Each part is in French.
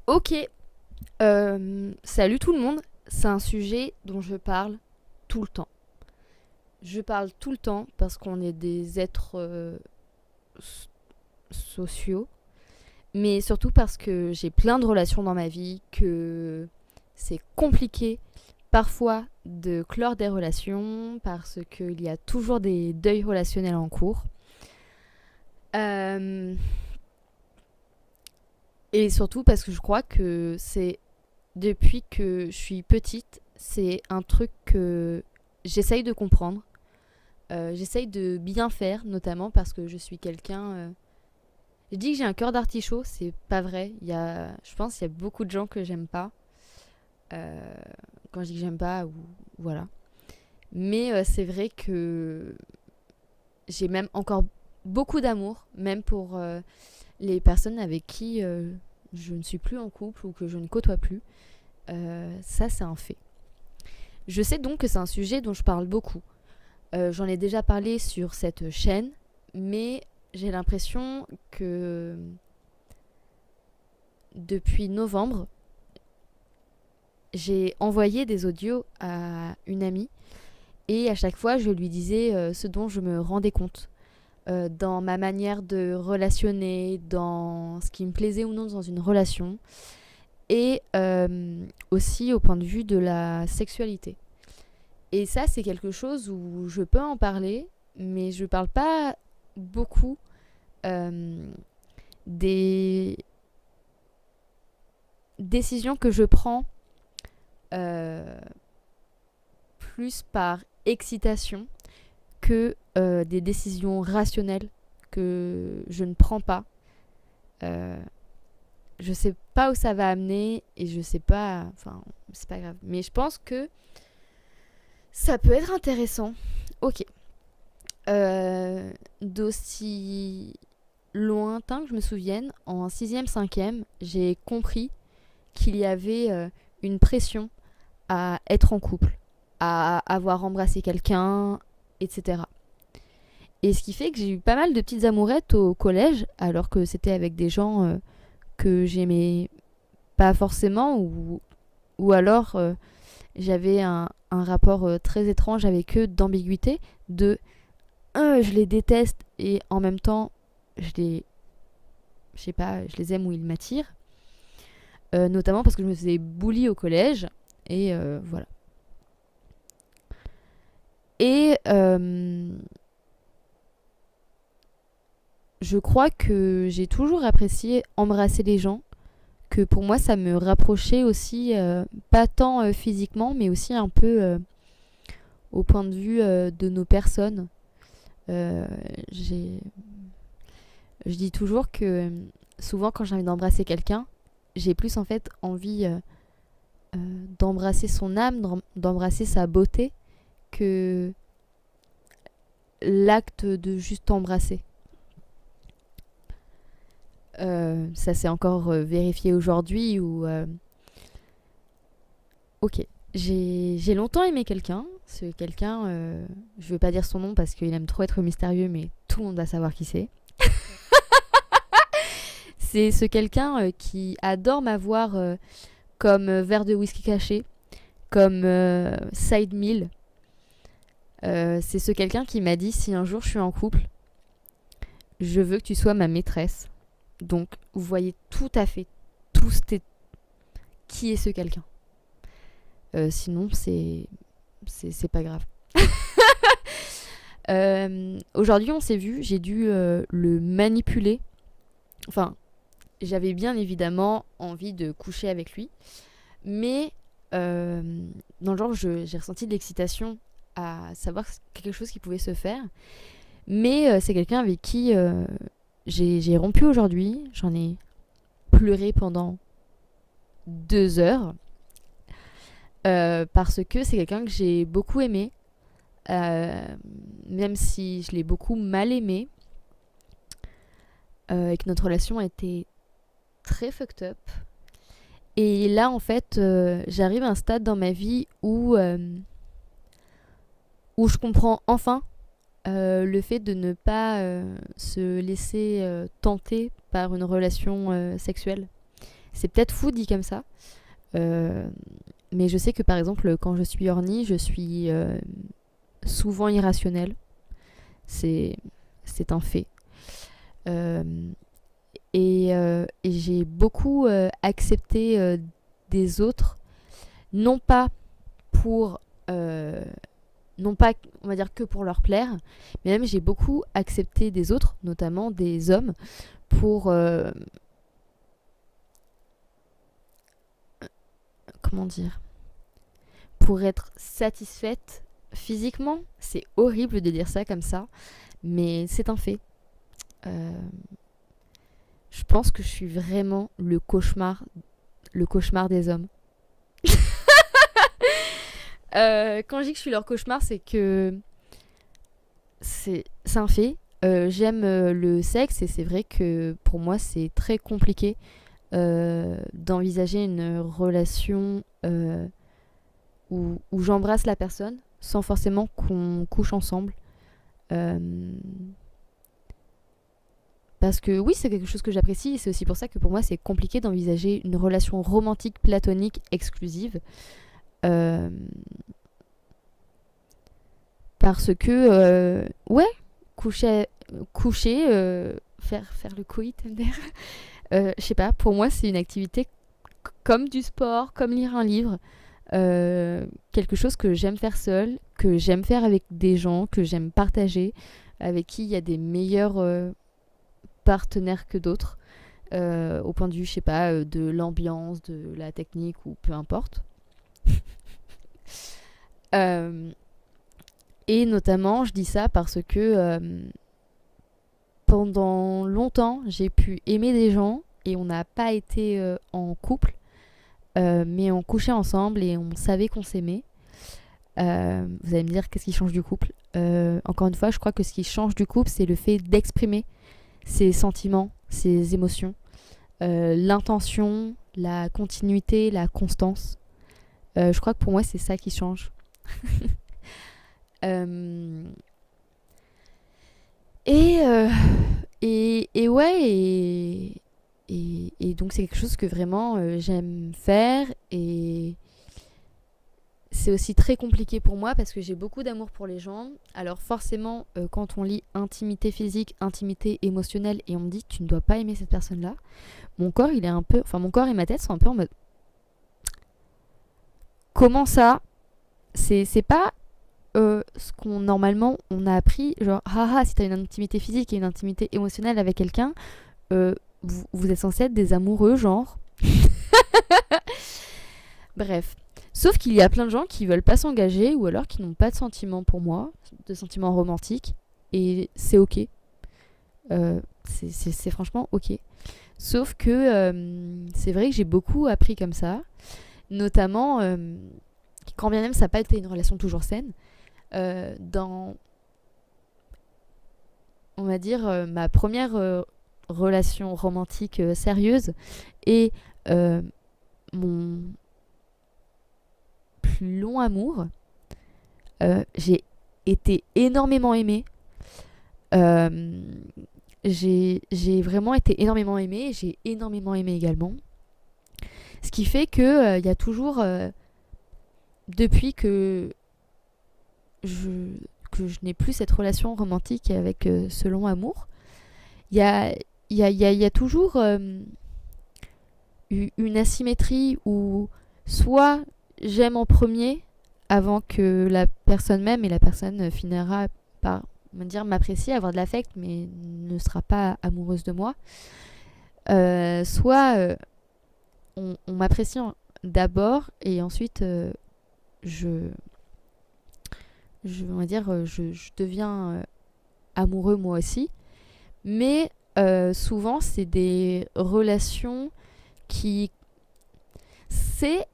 Ok, salut tout le monde. C'est un sujet dont je parle tout le temps. Je parle tout le temps parce qu'on est des êtres s- sociaux, mais surtout parce que j'ai plein de relations dans ma vie, que c'est compliqué parfois de clore des relations parce qu'il y a toujours des deuils relationnels en cours. Euh, et surtout parce que je crois que c'est depuis que je suis petite, c'est un truc que j'essaye de comprendre. J'essaye de bien faire, notamment parce que je suis quelqu'un. Je dis que j'ai un cœur d'artichaut, c'est pas vrai. Je pense qu'il y a beaucoup de gens que j'aime pas. Euh, Quand je dis que j'aime pas, ou voilà. Mais c'est vrai que j'ai même encore beaucoup d'amour, même pour les personnes avec qui je ne suis plus en couple ou que je ne côtoie plus. Ça, c'est un fait. Je sais donc que c'est un sujet dont je parle beaucoup. J'en ai déjà parlé sur cette chaîne, mais j'ai l'impression que depuis novembre, j'ai envoyé des audios à une amie et à chaque fois, je lui disais ce dont je me rendais compte dans ma manière de relationner, dans ce qui me plaisait ou non dans une relation et aussi au point de vue de la sexualité. Et ça, c'est quelque chose où je peux en parler, mais je parle pas beaucoup euh, des décisions que je prends euh, plus par excitation que des décisions rationnelles que je ne prends pas. Euh, je sais pas où ça va amener et je sais pas. Enfin, c'est pas grave. Mais je pense que ça peut être intéressant. Ok. D'aussi lointain que je me souvienne, en sixième, cinquième, j'ai compris qu'il y avait une pression à être en couple, à avoir embrassé quelqu'un, etc. Et ce qui fait que j'ai eu pas mal de petites amourettes au collège, alors que c'était avec des gens que j'aimais pas forcément, ou alors j'avais un rapport très étrange avec eux d'ambiguïté, de je les déteste et en même temps je sais pas, je les aime ou ils m'attirent. Notamment parce que je me faisais bully au collège. Et voilà. Et je crois que j'ai toujours apprécié embrasser les gens. Que pour moi, ça me rapprochait aussi, pas tant physiquement, mais aussi un peu au point de vue de nos personnes. Euh, j'ai... Je dis toujours que souvent, quand j'ai envie d'embrasser quelqu'un, j'ai plus en fait envie d'embrasser son âme, d'embrasser sa beauté, que l'acte de juste embrasser. Ça s'est encore vérifié aujourd'hui où... ok, j'ai longtemps aimé quelqu'un. Ce quelqu'un, je vais pas dire son nom parce qu'il aime trop être mystérieux, mais tout le monde va savoir qui c'est. C'est ce quelqu'un qui adore m'avoir comme verre de whisky caché, comme side meal. C'est ce quelqu'un qui m'a dit si un jour je suis en couple, je veux que tu sois ma maîtresse. Donc, vous voyez tout à fait tous qui est ce quelqu'un. Sinon, c'est pas grave. Aujourd'hui, on s'est vu, j'ai dû le manipuler. Enfin, j'avais bien évidemment envie de coucher avec lui, mais euh, dans le genre, j'ai ressenti de l'excitation à savoir quelque chose qui pouvait se faire. Mais c'est quelqu'un avec qui j'ai rompu aujourd'hui. J'en ai pleuré pendant 2 heures. Parce que c'est quelqu'un que j'ai beaucoup aimé. Euh, Même si je l'ai beaucoup mal aimé. Et que notre relation a été très fucked up. Et là, en fait, j'arrive à un stade dans ma vie où je comprends enfin le fait de ne pas se laisser tenter par une relation sexuelle. C'est peut-être fou dit comme ça. Euh, mais je sais que par exemple, quand je suis horny, je suis souvent irrationnelle. C'est, c'est un fait. Euh, et j'ai beaucoup accepté des autres, non pas pour, non pas, on va dire que pour leur plaire, mais même j'ai beaucoup accepté des autres, notamment des hommes, pour, comment dire, pour être satisfaite physiquement. C'est horrible de dire ça comme ça, mais c'est un fait. Euh, je pense que je suis vraiment le cauchemar des hommes. Quand je dis que je suis leur cauchemar, c'est que c'est un fait. J'aime le sexe et c'est vrai que pour moi c'est très compliqué d'envisager une relation où j'embrasse la personne sans forcément qu'on couche ensemble. Euh, Parce que oui, c'est quelque chose que j'apprécie et c'est aussi pour ça que pour moi c'est compliqué d'envisager une relation romantique, platonique, exclusive. Euh, Parce que, ouais, coucher, faire le coït, MDR, je sais pas, pour moi c'est une activité comme du sport, comme lire un livre, quelque chose que j'aime faire seule, que j'aime faire avec des gens, que j'aime partager, avec qui il y a des meilleurs partenaires que d'autres, au point de vue, je sais pas, de l'ambiance, de la technique ou peu importe. Euh, et notamment, je dis ça parce que pendant longtemps, j'ai pu aimer des gens et on n'a pas été en couple, mais on couchait ensemble et on savait qu'on s'aimait. Vous allez me dire qu'est-ce qui change du couple. Encore une fois, je crois que ce qui change du couple, c'est le fait d'exprimer ses sentiments, ses émotions, l'intention, la continuité, la constance. Je crois que pour moi, c'est ça qui change. Euh, et, euh, et ouais, et donc c'est quelque chose que vraiment j'aime faire. Et c'est aussi très compliqué pour moi parce que j'ai beaucoup d'amour pour les gens. Alors forcément, quand on lit intimité physique, intimité émotionnelle, et on me dit tu ne dois pas aimer cette personne-là, mon corps il est un peu, enfin mon corps et ma tête sont un peu en mode comment ça? C'est pas ce qu'on normalement on a appris, genre haha si t'as une intimité physique et une intimité émotionnelle avec quelqu'un, vous êtes censés être des amoureux genre. Bref. Sauf qu'il y a plein de gens qui veulent pas s'engager ou alors qui n'ont pas de sentiments pour moi, de sentiments romantiques, et c'est ok. C'est franchement ok. Sauf que c'est vrai que j'ai beaucoup appris comme ça, notamment quand bien même ça n'a pas été une relation toujours saine, dans, on va dire, ma première relation romantique sérieuse et euh, mon plus long amour, j'ai été énormément aimée. Euh, j'ai vraiment été énormément aimée, j'ai énormément aimé également. Ce qui fait que il y a toujours, depuis je, que je n'ai plus cette relation romantique avec ce long amour, il y a, il y a toujours une asymétrie où soit j'aime en premier avant que la personne m'aime et la personne finira par me dire m'apprécier, avoir de l'affect mais ne sera pas amoureuse de moi. Soit on m'apprécie d'abord et ensuite je, on va dire, je deviens amoureux moi aussi. Mais souvent, c'est des relations qui... C'est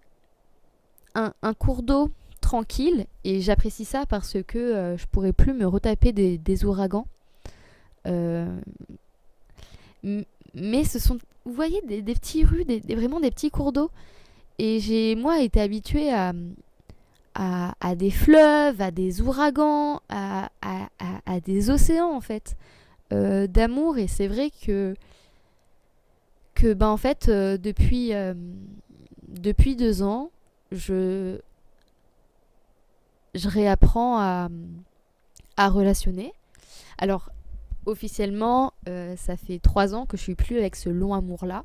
un cours d'eau tranquille et j'apprécie ça parce que je pourrais plus me retaper des ouragans. Euh, mais ce sont, vous voyez, des petits rues, vraiment des petits cours d'eau. Et j'ai, moi, été habituée à des fleuves, à des ouragans, à des océans, en fait, d'amour. Et c'est vrai que que, en fait, depuis 2 ans, je, je réapprends à relationner. Alors, officiellement, ça fait 3 ans que je suis plus avec ce long amour-là.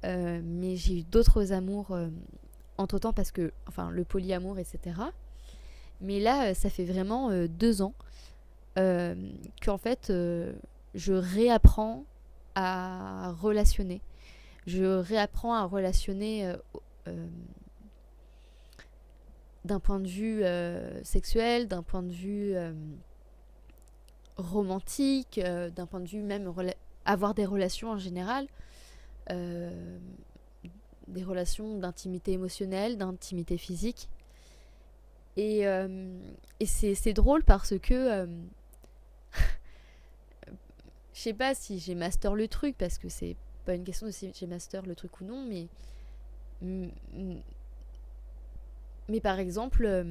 Mais j'ai eu d'autres amours entre-temps parce que, enfin, le polyamour, etc. Mais là, ça fait vraiment 2 ans euh, qu'en fait, je réapprends à relationner. Je réapprends à relationner euh, d'un point de vue sexuel, d'un point de vue romantique, d'un point de vue même avoir des relations en général, euh, des relations d'intimité émotionnelle, d'intimité physique. Et c'est drôle parce que je sais pas si j'ai master le truc, parce que c'est pas une question de si j'ai master le truc ou non, mais par exemple,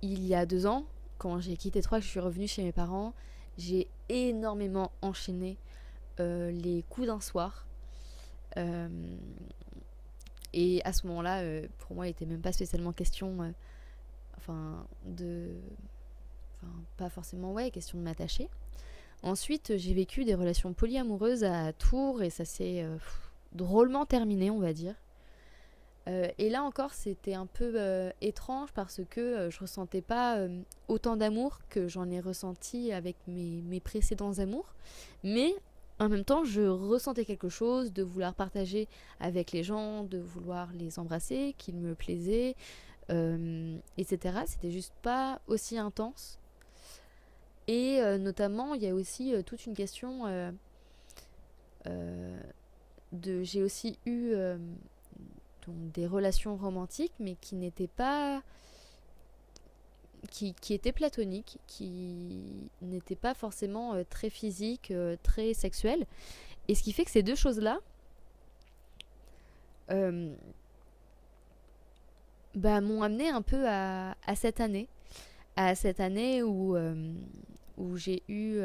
il y a 2 ans, quand j'ai quitté Troyes, que je suis revenue chez mes parents, j'ai énormément enchaîné les coups d'un soir. Euh, et à ce moment-là, pour moi, il n'était même pas spécialement question, enfin, de. Enfin, pas forcément, ouais, question de m'attacher. Ensuite, j'ai vécu des relations polyamoureuses à Tours et ça s'est drôlement terminé, on va dire. Et là encore, c'était un peu étrange parce que je ressentais pas autant d'amour que j'en ai ressenti avec mes précédents amours. Mais en même temps, je ressentais quelque chose de vouloir partager avec les gens, de vouloir les embrasser, qu'ils me plaisaient, etc. C'était juste pas aussi intense. Et notamment, il y a aussi toute une question euh, de. J'ai aussi eu donc, des relations romantiques, mais qui n'étaient pas. Qui étaient platoniques, qui n'étaient pas forcément très physiques, très sexuelles. Et ce qui fait que ces deux choses-là euh, m'ont amené un peu à cette année. À cette année où j'ai eu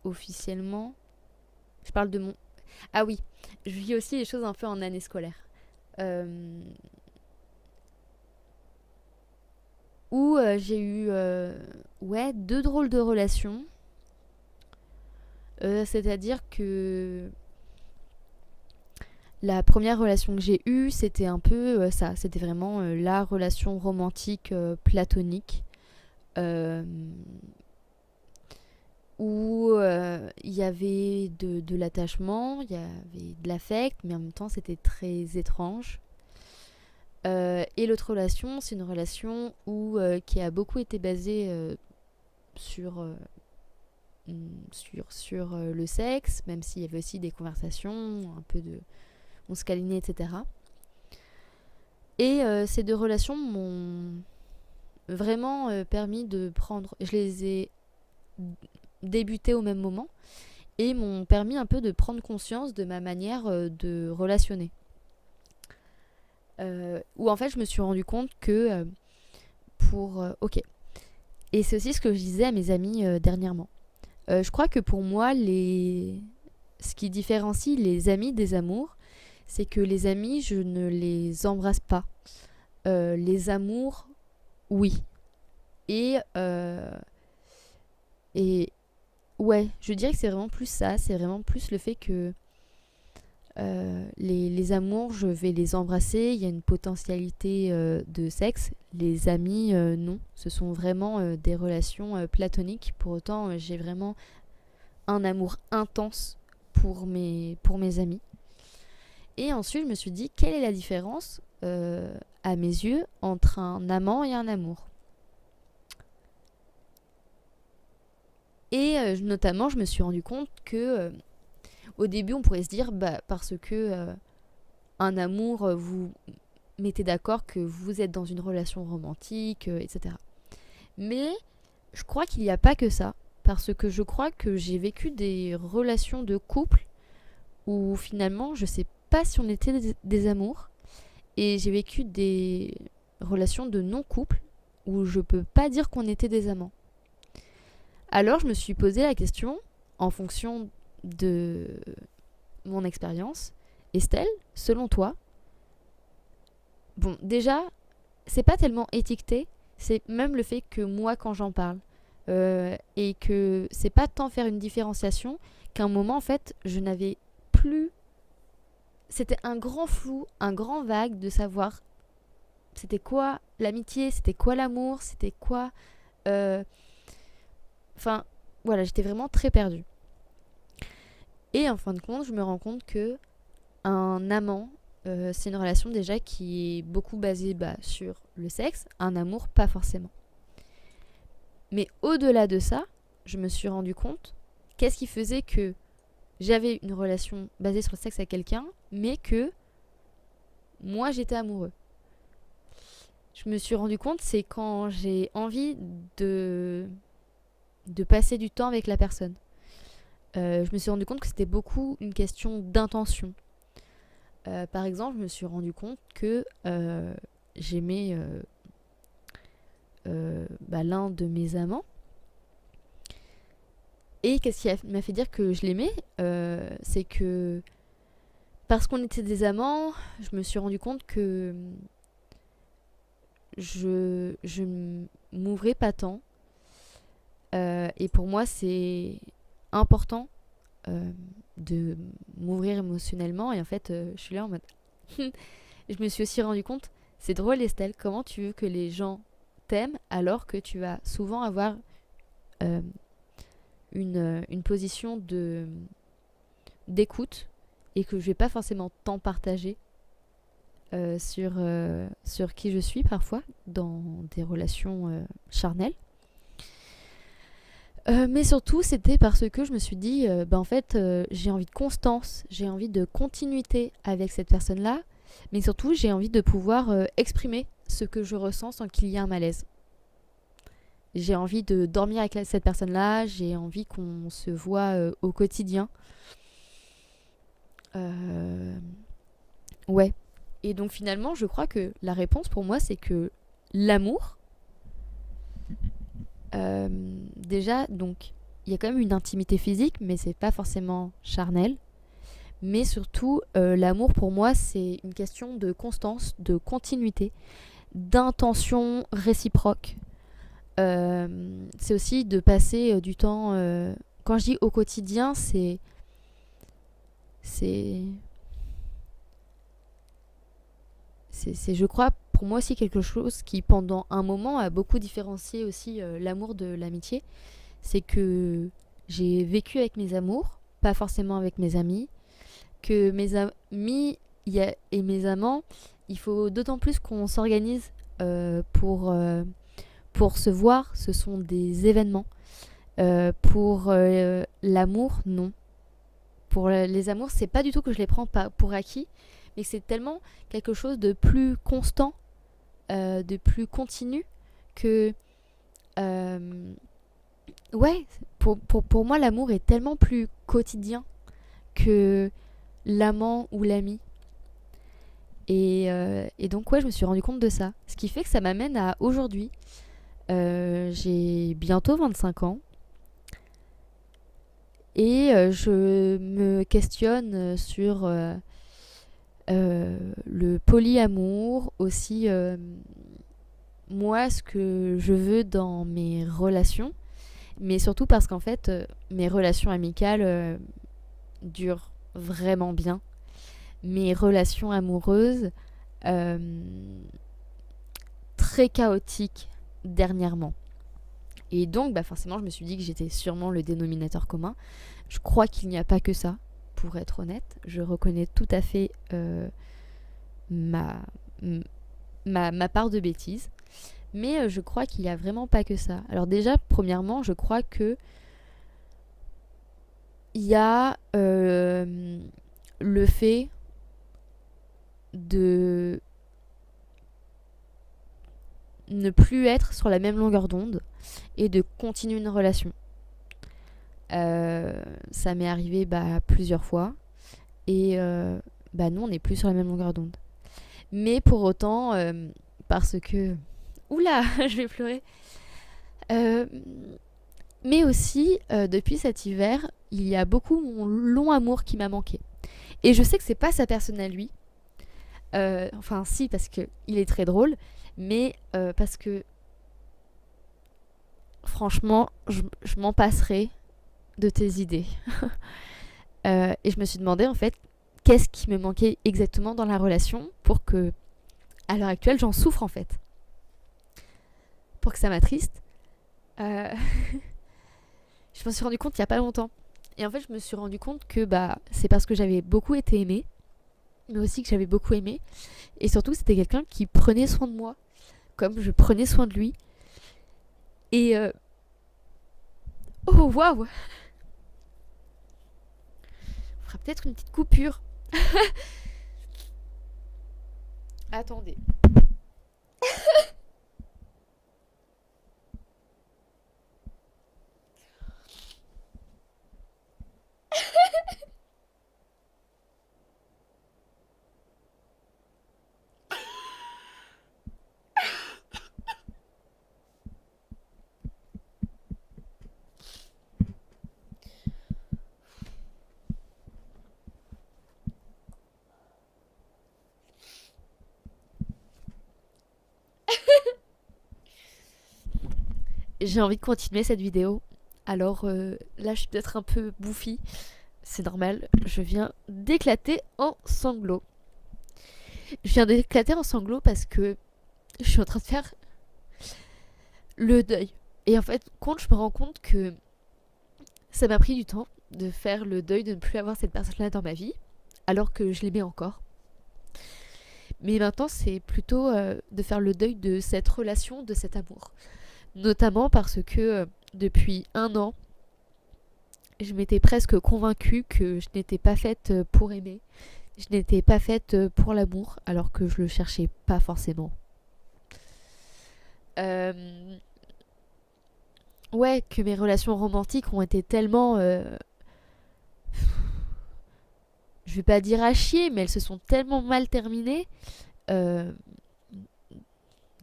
officiellement. Je parle de mon. Ah oui, je vis aussi les choses un peu en année scolaire. Euh, où j'ai eu ouais, deux drôles de relations. C'est-à-dire que la première relation que j'ai eue, c'était un peu ça. C'était vraiment la relation romantique platonique. euh, où il y avait de l'attachement, il y avait de l'affect, mais en même temps c'était très étrange. Et l'autre relation, c'est une relation qui a beaucoup été basée sur, le sexe, même s'il y avait aussi des conversations, un peu de. On se câlinait, etc. Et ces deux relations m'ont vraiment permis de prendre. Je les ai débutées au même moment et m'ont permis un peu de prendre conscience de ma manière de relationner. Où en fait je me suis rendu compte que ok. Et c'est aussi ce que je disais à mes amis dernièrement. Je crois que pour moi, ce qui différencie les amis des amours, c'est que les amis, je ne les embrasse pas. Les amours, oui. Et, et ouais, je dirais que c'est vraiment plus ça. C'est vraiment plus le fait que les amours, je vais les embrasser. Il y a une potentialité de sexe. Les amis, non. Ce sont vraiment des relations platoniques. Pour autant, j'ai vraiment un amour intense pour mes amis. Et ensuite, je me suis dit, quelle est la différence, à mes yeux, entre un amant et un amour. Et notamment, je me suis rendu compte que, au début, on pourrait se dire, parce que un amour, vous mettez d'accord que vous êtes dans une relation romantique, etc. Mais je crois qu'il n'y a pas que ça, parce que je crois que j'ai vécu des relations de couple où finalement, je sais pas si on était des amours, et j'ai vécu des relations de non-couple où je peux pas dire qu'on était des amants. Alors je me suis posé la question, en fonction de mon expérience, Estelle, selon toi, bon, déjà, c'est pas tellement étiqueté, c'est même le fait que moi, quand j'en parle, et que c'est pas tant faire une différenciation qu'à un moment, en fait, je n'avais plus. C'était un grand flou, un grand vague de savoir c'était quoi l'amitié, c'était quoi l'amour, c'était quoi. euh, Enfin, voilà, j'étais vraiment très perdue. Et en fin de compte, je me rends compte que un amant, c'est une relation déjà qui est beaucoup basée sur le sexe, un amour pas forcément. Mais au-delà de ça, je me suis rendu compte qu'est-ce qui faisait que j'avais une relation basée sur le sexe avec quelqu'un, mais que moi j'étais amoureux. Je me suis rendu compte, c'est quand j'ai envie de, de passer du temps avec la personne. Je me suis rendu compte que c'était beaucoup une question d'intention. Par exemple, je me suis rendu compte que j'aimais l'un de mes amants. Et qu'est-ce qui m'a fait dire que je l'aimais C'est que parce qu'on était des amants, je me suis rendu compte que je m'ouvrais pas tant. Et pour moi, c'est important de m'ouvrir émotionnellement. Et en fait, je suis là en mode. Je me suis aussi rendu compte, c'est drôle Estelle, comment tu veux que les gens t'aiment alors que tu vas souvent avoir euh, une position d'écoute et que je vais pas forcément tant partager sur qui je suis parfois dans des relations charnelles. Mais surtout, c'était parce que je me suis dit, en fait, j'ai envie de constance, j'ai envie de continuité avec cette personne-là, mais surtout, j'ai envie de pouvoir exprimer ce que je ressens sans qu'il y ait un malaise. J'ai envie de dormir avec cette personne-là, j'ai envie qu'on se voit au quotidien. Euh, Ouais. Et donc finalement, je crois que la réponse pour moi, c'est que l'amour, euh, déjà, donc, il y a quand même une intimité physique, mais c'est pas forcément charnel. Mais surtout, l'amour pour moi, c'est une question de constance, de continuité, d'intention réciproque. C'est aussi de passer du temps. Quand je dis au quotidien, c'est, je crois, pour moi aussi quelque chose qui, pendant un moment, a beaucoup différencié aussi l'amour de l'amitié. C'est que j'ai vécu avec mes amours, pas forcément avec mes amis. Que mes amis et mes amants, il faut d'autant plus qu'on s'organise pour se voir. Ce sont des événements. Pour l'amour, non. Pour les amours, c'est pas du tout que je les prends pas pour acquis, mais c'est tellement quelque chose de plus constant, de plus continu, que euh, ouais, pour moi, l'amour est tellement plus quotidien que l'amant ou l'ami. Et donc, ouais, je me suis rendu compte de ça. Ce qui fait que ça m'amène à aujourd'hui. J'ai bientôt 25 ans. Et je me questionne sur le polyamour, aussi moi, ce que je veux dans mes relations. Mais surtout parce qu'en fait, mes relations amicales durent vraiment bien. Mes relations amoureuses, euh, très chaotiques dernièrement. Et donc, forcément, je me suis dit que j'étais sûrement le dénominateur commun. Je crois qu'il n'y a pas que ça, pour être honnête. Je reconnais tout à fait ma, ma part de bêtise. Mais je crois qu'il n'y a vraiment pas que ça. Alors déjà, premièrement, je crois que il y a le fait de ne plus être sur la même longueur d'onde et de continuer une relation. Ça m'est arrivé plusieurs fois et nous on n'est plus sur la même longueur d'onde. Mais pour autant, parce que... Oula, je vais pleurer. Mais aussi, depuis cet hiver, il y a beaucoup mon long amour qui m'a manqué. Et je sais que c'est pas sa personne à lui. Enfin, si, parce qu'il est très drôle, mais parce que franchement, je m'en passerai de tes idées. Et je me suis demandé en fait, qu'est-ce qui me manquait exactement dans la relation pour que, à l'heure actuelle, j'en souffre en fait. Pour que ça m'attriste. Euh, je m'en suis rendu compte il y a pas longtemps. Et en fait, je me suis rendu compte que c'est parce que j'avais beaucoup été aimée, mais aussi que j'avais beaucoup aimé. Et surtout, c'était quelqu'un qui prenait soin de moi, comme je prenais soin de lui. Et oh waouh, on fera peut-être une petite coupure. Attendez. J'ai envie de continuer cette vidéo. Alors là, je suis peut-être un peu bouffie. C'est normal, je viens d'éclater en sanglots. Je viens d'éclater en sanglots parce que je suis en train de faire le deuil. Et en fait, quand je me rends compte que ça m'a pris du temps de faire le deuil de ne plus avoir cette personne-là dans ma vie, alors que je l'aimais encore. Mais maintenant, c'est plutôt de faire le deuil de cette relation, de cet amour. Notamment parce que depuis 1 an, je m'étais presque convaincue que je n'étais pas faite pour aimer. Je n'étais pas faite pour l'amour, alors que je le cherchais pas forcément. Ouais, que mes relations romantiques ont été tellement... je vais pas dire à chier, mais elles se sont tellement mal terminées euh,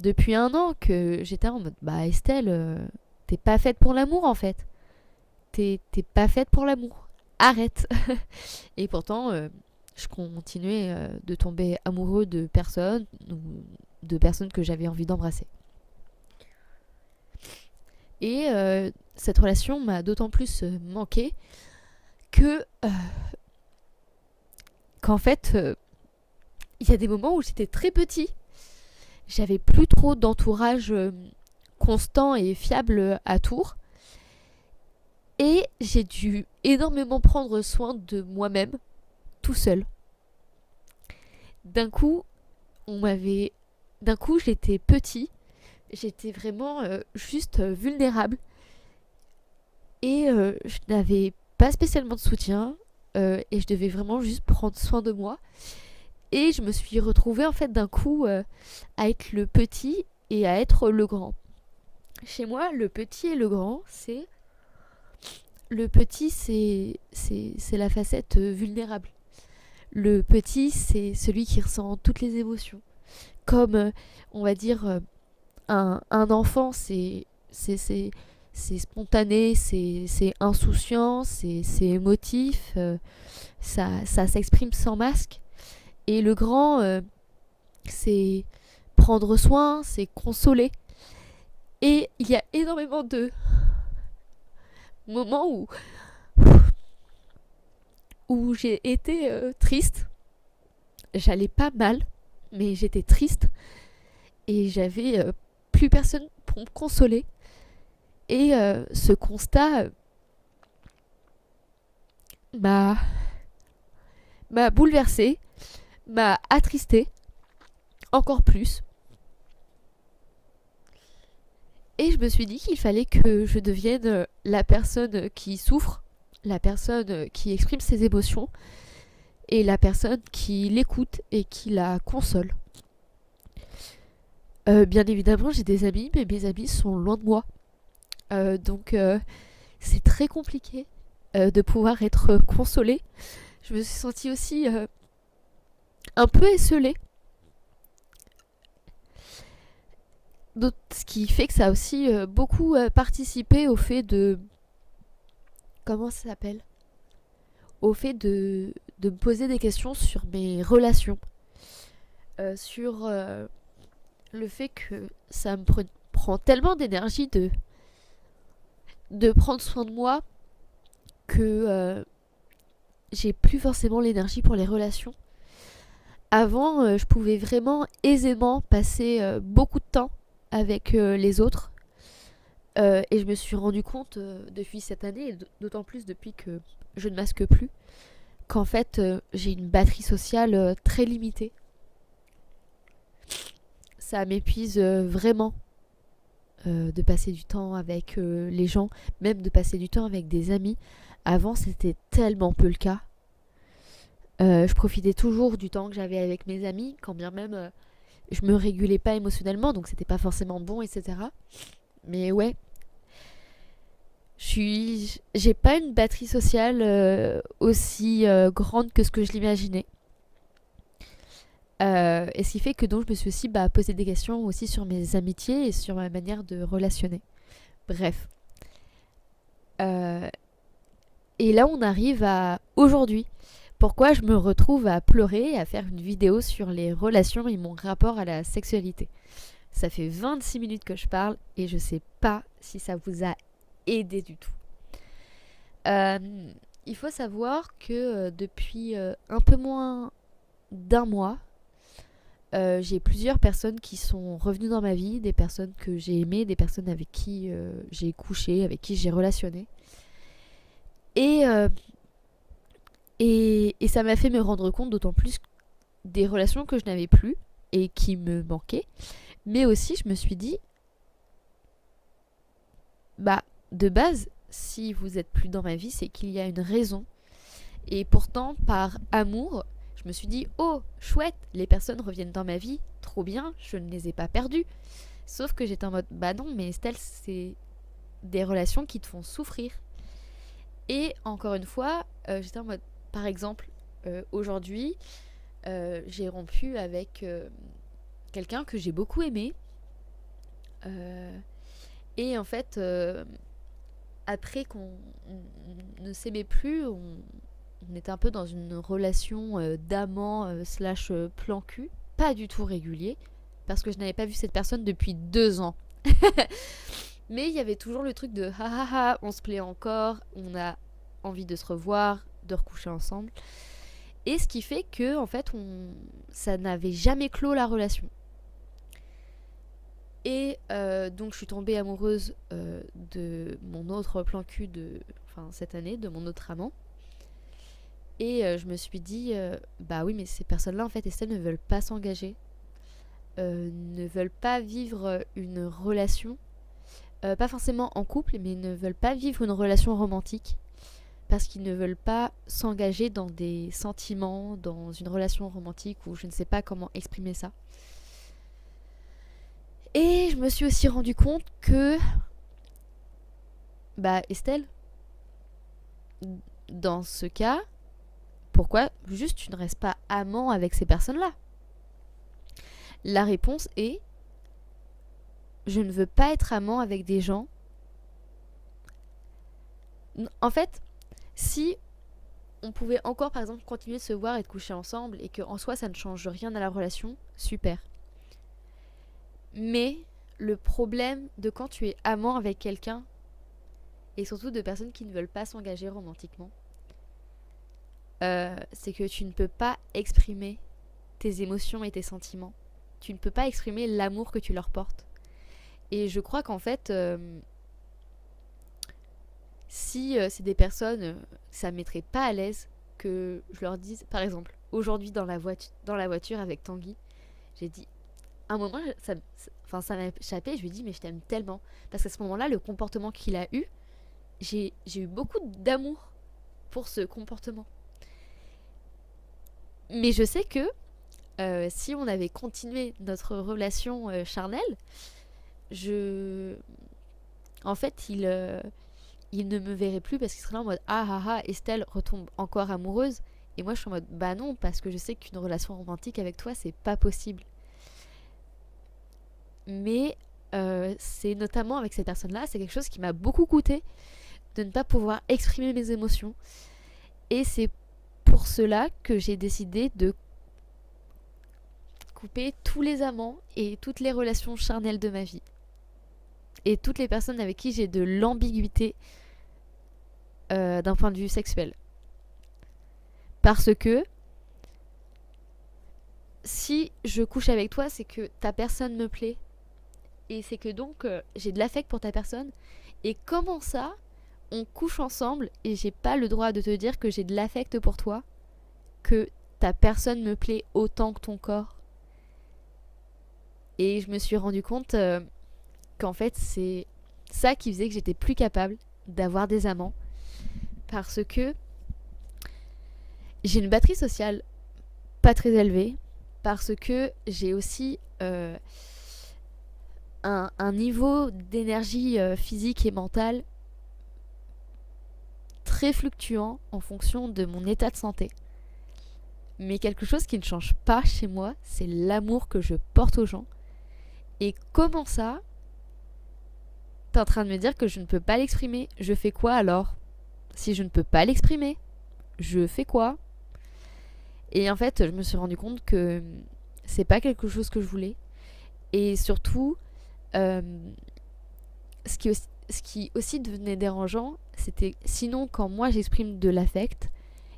depuis 1 an que j'étais en mode, Estelle, t'es pas faite pour l'amour en fait. T'es pas faite pour l'amour. Arrête. Et pourtant, je continuais de tomber amoureux de personnes, ou de personnes que j'avais envie d'embrasser. Et cette relation m'a d'autant plus manqué que qu'en fait, il y a des moments où j'étais très petit. J'avais plus trop d'entourage constant et fiable à Tours. Et j'ai dû énormément prendre soin de moi-même, tout seul. D'un coup, j'étais petit. J'étais vraiment juste vulnérable. Et je n'avais pas spécialement de soutien. Et je devais vraiment juste prendre soin de moi. Et je me suis retrouvée en fait d'un coup à être le petit et à être le grand. Chez moi, le petit et le grand, c'est... Le petit, c'est la facette vulnérable. Le petit, c'est celui qui ressent toutes les émotions. Comme, on va dire, un enfant, c'est spontané, c'est insouciant, c'est émotif, ça s'exprime sans masque. Et le grand, c'est prendre soin, c'est consoler. Et il y a énormément de moments où j'ai été triste. J'allais pas mal, mais j'étais triste. Et j'avais plus personne pour me consoler. Et ce constat m'a bouleversée, m'a attristée encore plus. Et je me suis dit qu'il fallait que je devienne la personne qui souffre, la personne qui exprime ses émotions et la personne qui l'écoute et qui la console. Bien évidemment, j'ai des amis, mais mes amis sont loin de moi. Donc c'est très compliqué de pouvoir être consolée. Je me suis sentie aussi un peu esseulée. Ce qui fait que ça a aussi beaucoup participé au fait de... Comment ça s'appelle ? Au fait de de me poser des questions sur mes relations, sur le fait que ça me prend tellement d'énergie de prendre soin de moi que j'ai plus forcément l'énergie pour les relations. Avant, je pouvais vraiment aisément passer beaucoup de temps avec les autres. Et je me suis rendu compte depuis cette année, et d'autant plus depuis que je ne masque plus, qu'en fait j'ai une batterie sociale très limitée. Ça m'épuise vraiment de passer du temps avec les gens, même de passer du temps avec des amis. Avant, c'était tellement peu le cas. Je profitais toujours du temps que j'avais avec mes amis, quand bien même je me régulais pas émotionnellement, donc c'était pas forcément bon, etc. Mais ouais, j'ai pas une batterie sociale aussi grande que ce que je l'imaginais. Et ce qui fait que donc je me suis aussi posé des questions aussi sur mes amitiés et sur ma manière de relationner. Bref. Euh, et là on arrive à aujourd'hui. Pourquoi je me retrouve à pleurer et à faire une vidéo sur les relations et mon rapport à la sexualité. Ça fait 26 minutes que je parle et je sais pas si ça vous a aidé du tout. Euh, il faut savoir que depuis un peu moins d'un mois, j'ai plusieurs personnes qui sont revenues dans ma vie, des personnes que j'ai aimées, des personnes avec qui j'ai couché, avec qui j'ai relationné. Et, euh, et ça m'a fait me rendre compte d'autant plus des relations que je n'avais plus et qui me manquaient. Mais aussi, je me suis dit, de base, si vous êtes plus dans ma vie, c'est qu'il y a une raison. Et pourtant, par amour, je me suis dit, oh, chouette, les personnes reviennent dans ma vie, trop bien, je ne les ai pas perdues. Sauf que j'étais en mode, non, mais Estelle, c'est des relations qui te font souffrir. Et encore une fois, j'étais en mode, par exemple, aujourd'hui, j'ai rompu avec quelqu'un que j'ai beaucoup aimé. Et en fait, après qu'on ne s'aimait plus, on était un peu dans une relation d'amant slash plan cul, pas du tout régulier, parce que je n'avais pas vu cette personne depuis 2 ans. Mais il y avait toujours le truc de ha ha ha, on se plaît encore, on a envie de se revoir, de recoucher ensemble. Et ce qui fait que, en fait, ça n'avait jamais clos la relation. Et donc je suis tombée amoureuse de mon autre plan cul cette année, de mon autre amant. Et je me suis dit, oui, mais ces personnes-là, en fait, Estelle, ne veulent pas s'engager, ne veulent pas vivre une relation, pas forcément en couple, mais ne veulent pas vivre une relation romantique, parce qu'ils ne veulent pas s'engager dans des sentiments, dans une relation romantique, ou je ne sais pas comment exprimer ça. Et je me suis aussi rendu compte que, Estelle, dans ce cas, pourquoi juste tu ne restes pas amant avec ces personnes-là ? La réponse est, je ne veux pas être amant avec des gens. En fait, si on pouvait encore, par exemple, continuer de se voir et de coucher ensemble et qu'en soi, ça ne change rien à la relation, super. Mais le problème de quand tu es amant avec quelqu'un, et surtout de personnes qui ne veulent pas s'engager romantiquement, c'est que tu ne peux pas exprimer tes émotions et tes sentiments. Tu ne peux pas exprimer l'amour que tu leur portes. Et je crois qu'en fait, si c'est des personnes, ça ne mettrait pas à l'aise que je leur dise, par exemple, aujourd'hui dans la voiture avec Tanguy, j'ai dit, à un moment, ça m'a échappé, je lui ai dit, mais je t'aime tellement. Parce qu'à ce moment-là, le comportement qu'il a eu, j'ai eu beaucoup d'amour pour ce comportement. Mais je sais que si on avait continué notre relation charnelle, en fait, il ne me verrait plus parce qu'il serait là en mode Estelle retombe encore amoureuse. Et moi, je suis en mode non, parce que je sais qu'une relation romantique avec toi, c'est pas possible. Mais c'est notamment avec cette personne-là, c'est quelque chose qui m'a beaucoup coûté de ne pas pouvoir exprimer mes émotions. Et c'est pour cela que j'ai décidé de couper tous les amants et toutes les relations charnelles de ma vie. Et toutes les personnes avec qui j'ai de l'ambiguïté d'un point de vue sexuel. Parce que si je couche avec toi, c'est que ta personne me plaît. Et c'est que donc j'ai de l'affect pour ta personne. Et comment ça, on couche ensemble et j'ai pas le droit de te dire que j'ai de l'affect pour toi, que ta personne me plaît autant que ton corps. Et je me suis rendu compte qu'en fait c'est ça qui faisait que j'étais plus capable d'avoir des amants. Parce que j'ai une batterie sociale pas très élevée. Parce que j'ai aussi un niveau d'énergie physique et mentale très fluctuant en fonction de mon état de santé. Mais quelque chose qui ne change pas chez moi, c'est l'amour que je porte aux gens. Et comment ça, t'es en train de me dire que je ne peux pas l'exprimer? Je fais quoi alors? Si je ne peux pas l'exprimer, je fais quoi? Et en fait, je me suis rendu compte que c'est pas quelque chose que je voulais. Et surtout, ce qui aussi devenait dérangeant, c'était sinon quand moi j'exprime de l'affect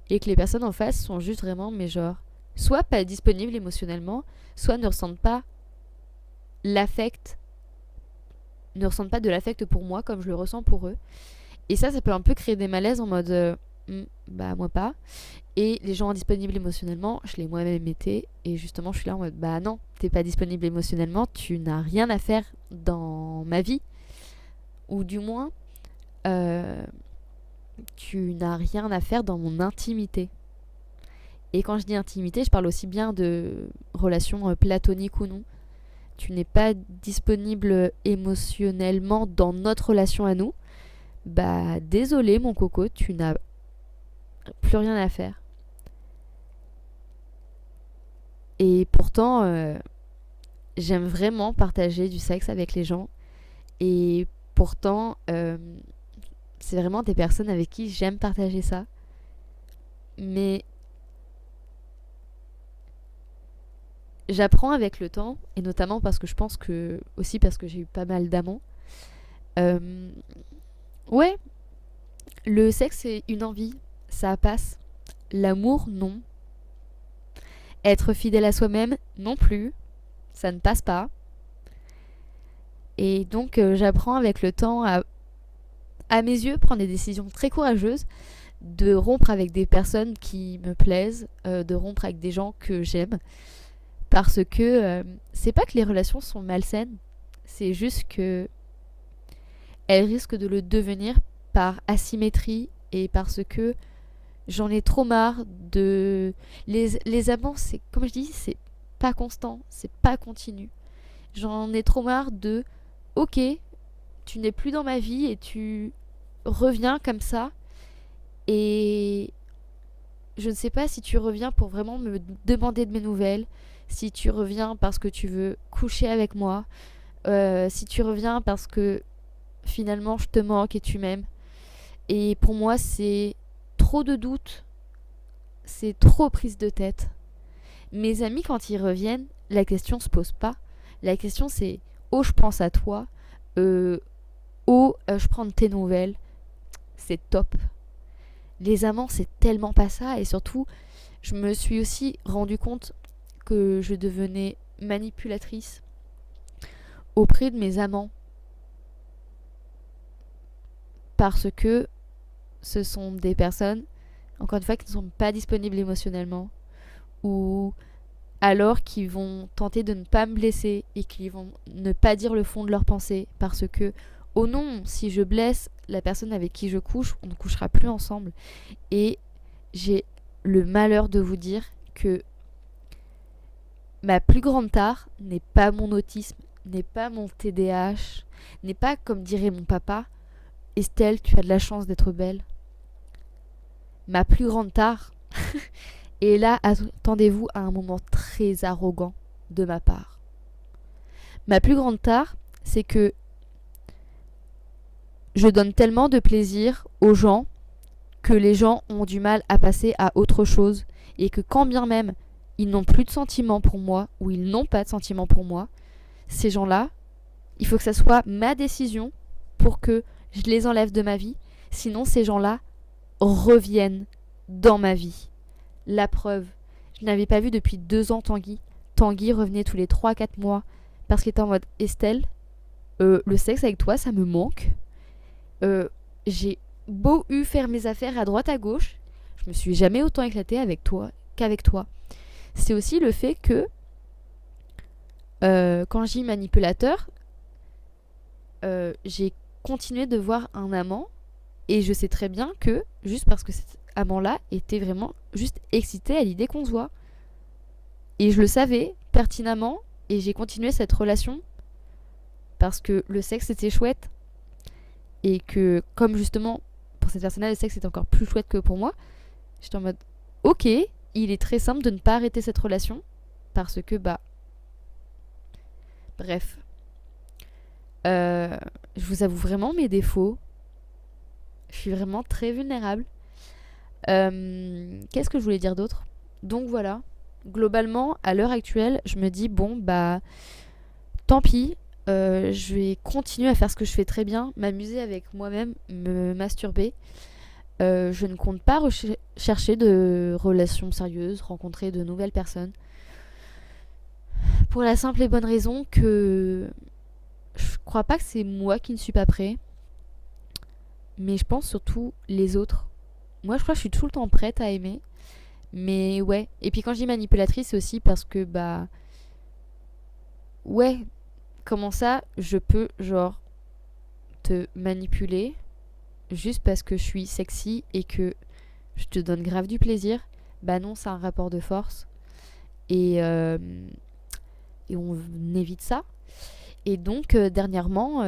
et que les personnes en face sont juste vraiment, mais genre, soit pas disponibles émotionnellement, soit ne ressentent pas l'affect, ne ressentent pas de l'affect pour moi comme je le ressens pour eux. Et ça peut un peu créer des malaises en mode bah moi pas. Et les gens indisponibles émotionnellement, je l'ai moi-même été. Et justement, je suis là en mode bah non, t'es pas disponible émotionnellement, tu n'as rien à faire dans ma vie. Ou du moins, tu n'as rien à faire dans mon intimité. Et quand je dis intimité, je parle aussi bien de relations platoniques ou non. Tu n'es pas disponible émotionnellement dans notre relation à nous. Bah désolé mon coco, tu n'as plus rien à faire. Et pourtant, j'aime vraiment partager du sexe avec les gens. Et pourtant, c'est vraiment des personnes avec qui j'aime partager ça. Mais j'apprends avec le temps, et notamment parce que je pense que, aussi parce que j'ai eu pas mal d'amants. Ouais, le sexe c'est une envie, ça passe. L'amour, non. Être fidèle à soi-même, non plus. Ça ne passe pas. Et donc j'apprends avec le temps à mes yeux, prendre des décisions très courageuses, de rompre avec des personnes qui me plaisent, de rompre avec des gens que j'aime. Parce que c'est pas que les relations sont malsaines, c'est juste que elles risquent de le devenir par asymétrie et parce que j'en ai trop marre de... Les amants, c'est, comme je dis, c'est pas constant, c'est pas continu. J'en ai trop marre de... Ok, tu n'es plus dans ma vie et tu reviens comme ça. Et je ne sais pas si tu reviens pour vraiment me demander de mes nouvelles, si tu reviens parce que tu veux coucher avec moi, si tu reviens parce que finalement je te manque et tu m'aimes. Et pour moi c'est trop de doutes, c'est trop prise de tête. Mes amis quand ils reviennent, la question se pose pas. La question c'est oh je pense à toi, je prends de tes nouvelles, c'est top. Les amants c'est tellement pas ça et surtout je me suis aussi rendu compte que je devenais manipulatrice auprès de mes amants parce que ce sont des personnes, encore une fois, qui ne sont pas disponibles émotionnellement ou alors qui vont tenter de ne pas me blesser et qui vont ne pas dire le fond de leurs pensées parce que, oh non, si je blesse la personne avec qui je couche, on ne couchera plus ensemble. Et j'ai le malheur de vous dire que ma plus grande tare n'est pas mon autisme, n'est pas mon TDAH, n'est pas, comme dirait mon papa, Estelle, tu as de la chance d'être belle. Ma plus grande tare, et là, attendez-vous à un moment très arrogant de ma part. Ma plus grande tare, c'est que je donne tellement de plaisir aux gens que les gens ont du mal à passer à autre chose et que quand bien même ils n'ont plus de sentiments pour moi ou ils n'ont pas de sentiments pour moi, ces gens-là, il faut que ça soit ma décision pour que je les enlève de ma vie. Sinon, ces gens-là reviennent dans ma vie. La preuve, je n'avais pas vu depuis 2 ans Tanguy. Tanguy revenait tous les 3-4 mois parce qu'il était en mode Estelle, le sexe avec toi, ça me manque. J'ai beau eu faire mes affaires à droite à gauche, je me suis jamais autant éclatée avec toi qu'avec toi. C'est aussi le fait que quand je dis manipulateur, j'ai continué de voir un amant et je sais très bien que juste parce que cet amant-là était vraiment juste excité à l'idée qu'on se voit. Et je le savais pertinemment et j'ai continué cette relation parce que le sexe était chouette et que comme justement pour cette personne-là le sexe était encore plus chouette que pour moi, j'étais en mode ok, il est très simple de ne pas arrêter cette relation parce que bref. Je vous avoue vraiment mes défauts. Je suis vraiment très vulnérable. Qu'est-ce que je voulais dire d'autre? Donc voilà, globalement, à l'heure actuelle, je me dis bon tant pis, je vais continuer à faire ce que je fais très bien, m'amuser avec moi-même, me masturber. Je ne compte pas chercher de relations sérieuses, rencontrer de nouvelles personnes. Pour la simple et bonne raison que je crois pas que c'est moi qui ne suis pas prêt, mais je pense surtout les autres. Moi, je crois que je suis tout le temps prête à aimer. Mais ouais. Et puis quand je dis manipulatrice, c'est aussi parce que ouais, comment ça, je peux genre te manipuler juste parce que je suis sexy et que je te donne grave du plaisir. Bah non, c'est un rapport de force. Et on évite ça. Et donc, dernièrement,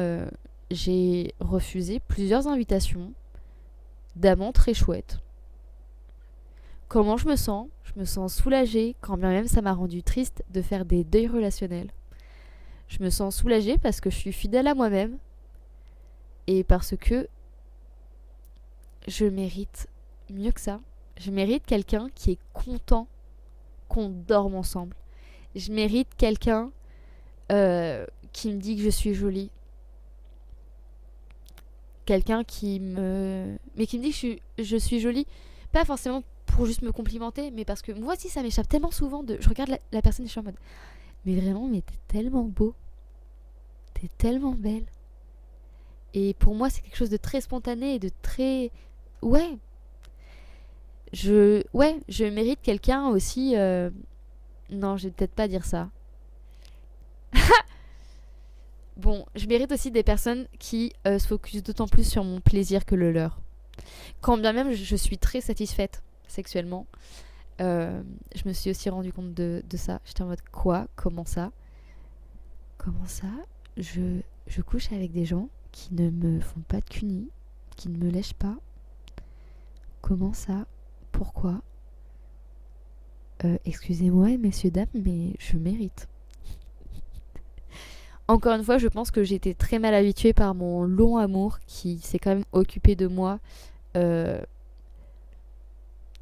j'ai refusé plusieurs invitations d'amants très chouettes. Comment je me sens? Je me sens soulagée, quand bien même ça m'a rendu triste de faire des deuils relationnels. Je me sens soulagée parce que je suis fidèle à moi-même et parce que je mérite mieux que ça. Je mérite quelqu'un qui est content qu'on dorme ensemble. Je mérite quelqu'un qui me dit que je suis jolie. Quelqu'un qui me... Mais qui me dit que je suis jolie. Pas forcément pour juste me complimenter, mais parce que moi aussi ça m'échappe tellement souvent de... Je regarde la personne et je suis en mode... Mais vraiment, mais t'es tellement beau. T'es tellement belle. Et pour moi, c'est quelque chose de très spontané et de très... Ouais. Je mérite quelqu'un aussi... Non, je vais peut-être pas dire ça. Bon, je mérite aussi des personnes qui se focusent d'autant plus sur mon plaisir que le leur. Quand bien même je suis très satisfaite sexuellement, je me suis aussi rendu compte de ça. J'étais en mode quoi? Comment ça? Comment ça? Je couche avec des gens qui ne me font pas de cuni, qui ne me lèchent pas. Comment ça? Pourquoi? Excusez-moi, messieurs, dames, mais je mérite. Encore une fois, je pense que j'ai été très mal habituée par mon long amour qui s'est quand même occupé de moi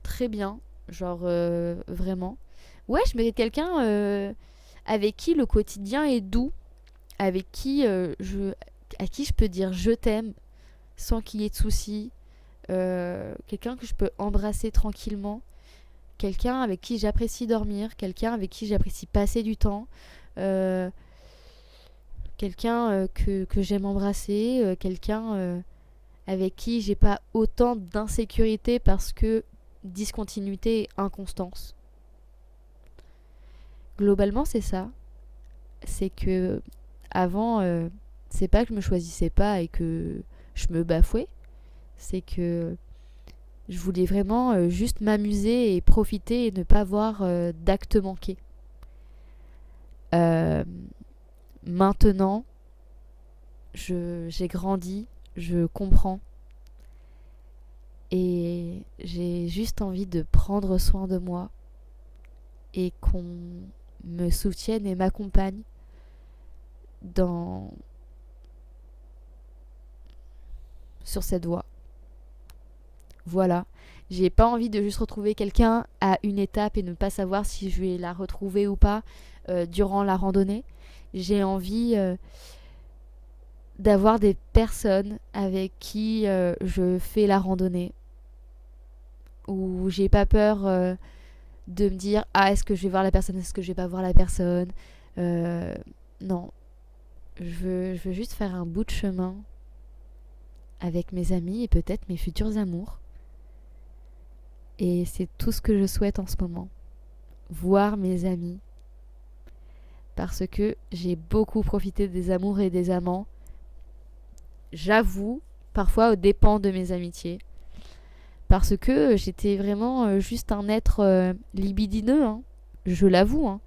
très bien. Genre, vraiment. Ouais, je mérite quelqu'un avec qui le quotidien est doux, avec qui à qui je peux dire je t'aime sans qu'il y ait de soucis. Quelqu'un que je peux embrasser tranquillement. Quelqu'un avec qui j'apprécie dormir. Quelqu'un avec qui j'apprécie passer du temps. Quelqu'un que j'aime embrasser, quelqu'un avec qui j'ai pas autant d'insécurité parce que discontinuité et inconstance. Globalement, c'est ça. C'est que avant, c'est pas que je me choisissais pas et que je me bafouais. C'est que je voulais vraiment juste m'amuser et profiter et ne pas voir d'actes manqués. Maintenant, j'ai grandi, je comprends et j'ai juste envie de prendre soin de moi et qu'on me soutienne et m'accompagne dans sur cette voie. Voilà. J'ai pas envie de juste retrouver quelqu'un à une étape et ne pas savoir si je vais la retrouver ou pas durant la randonnée. J'ai envie d'avoir des personnes avec qui je fais la randonnée. Où j'ai pas peur de me dire ah, est-ce que je vais voir la personne, est-ce que je vais pas voir la personne. Non. Je veux juste faire un bout de chemin avec mes amis et peut-être mes futurs amours. Et c'est tout ce que je souhaite en ce moment. Voir mes amis. Parce que j'ai beaucoup profité des amours et des amants. J'avoue, parfois aux dépens de mes amitiés. Parce que j'étais vraiment juste un être libidineux, hein. Je l'avoue. Hein.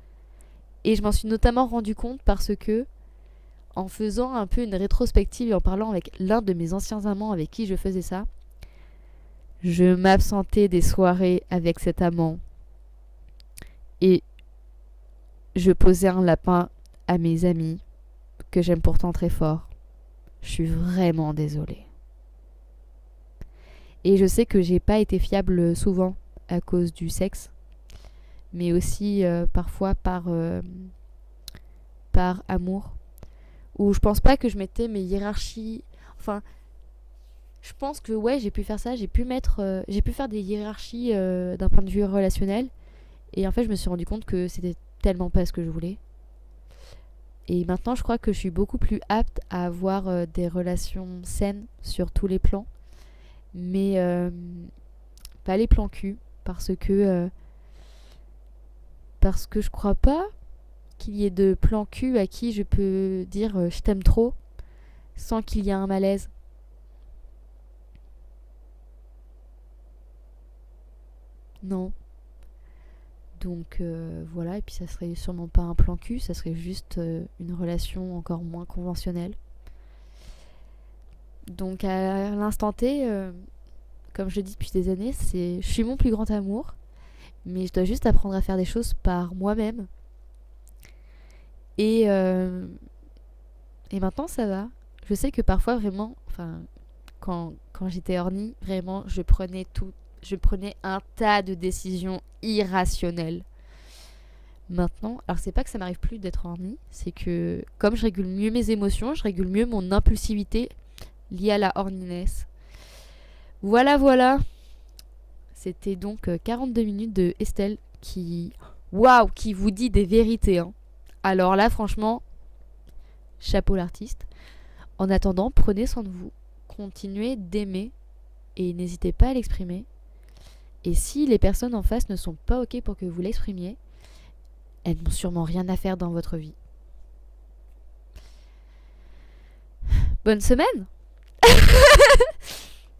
Et je m'en suis notamment rendu compte parce que, en faisant un peu une rétrospective et en parlant avec l'un de mes anciens amants avec qui je faisais ça, je m'absentais des soirées avec cet amant. Et je posais un lapin à mes amis, que j'aime pourtant très fort. Je suis vraiment désolée. Et je sais que j'ai pas été fiable souvent à cause du sexe, mais aussi parfois par amour. Où je pense pas que je mettais mes hiérarchies. Enfin, je pense que ouais, j'ai pu faire ça, j'ai pu faire des hiérarchies d'un point de vue relationnel. Et en fait, je me suis rendu compte que c'était tellement pas ce que je voulais. Et maintenant, je crois que je suis beaucoup plus apte à avoir des relations saines sur tous les plans. Mais pas les plans cul. Parce que je crois pas qu'il y ait de plans cul à qui je peux dire je t'aime trop sans qu'il y ait un malaise. Non. Donc voilà, et puis ça serait sûrement pas un plan cul, ça serait juste une relation encore moins conventionnelle. Donc à l'instant T, comme je le dis depuis des années, je suis mon plus grand amour, mais je dois juste apprendre à faire des choses par moi-même. Et maintenant ça va. Je sais que parfois vraiment, enfin, quand j'étais horny, vraiment, je prenais un tas de décisions irrationnelles. Maintenant, alors c'est pas que ça m'arrive plus d'être horny, c'est que comme je régule mieux mes émotions, je régule mieux mon impulsivité liée à la horniness. Voilà, voilà. C'était donc 42 minutes de Estelle qui vous dit des vérités. Hein. Alors là, franchement, chapeau l'artiste. En attendant, prenez soin de vous, continuez d'aimer et n'hésitez pas à l'exprimer. Et si les personnes en face ne sont pas ok pour que vous l'exprimiez, elles n'ont sûrement rien à faire dans votre vie. Bonne semaine.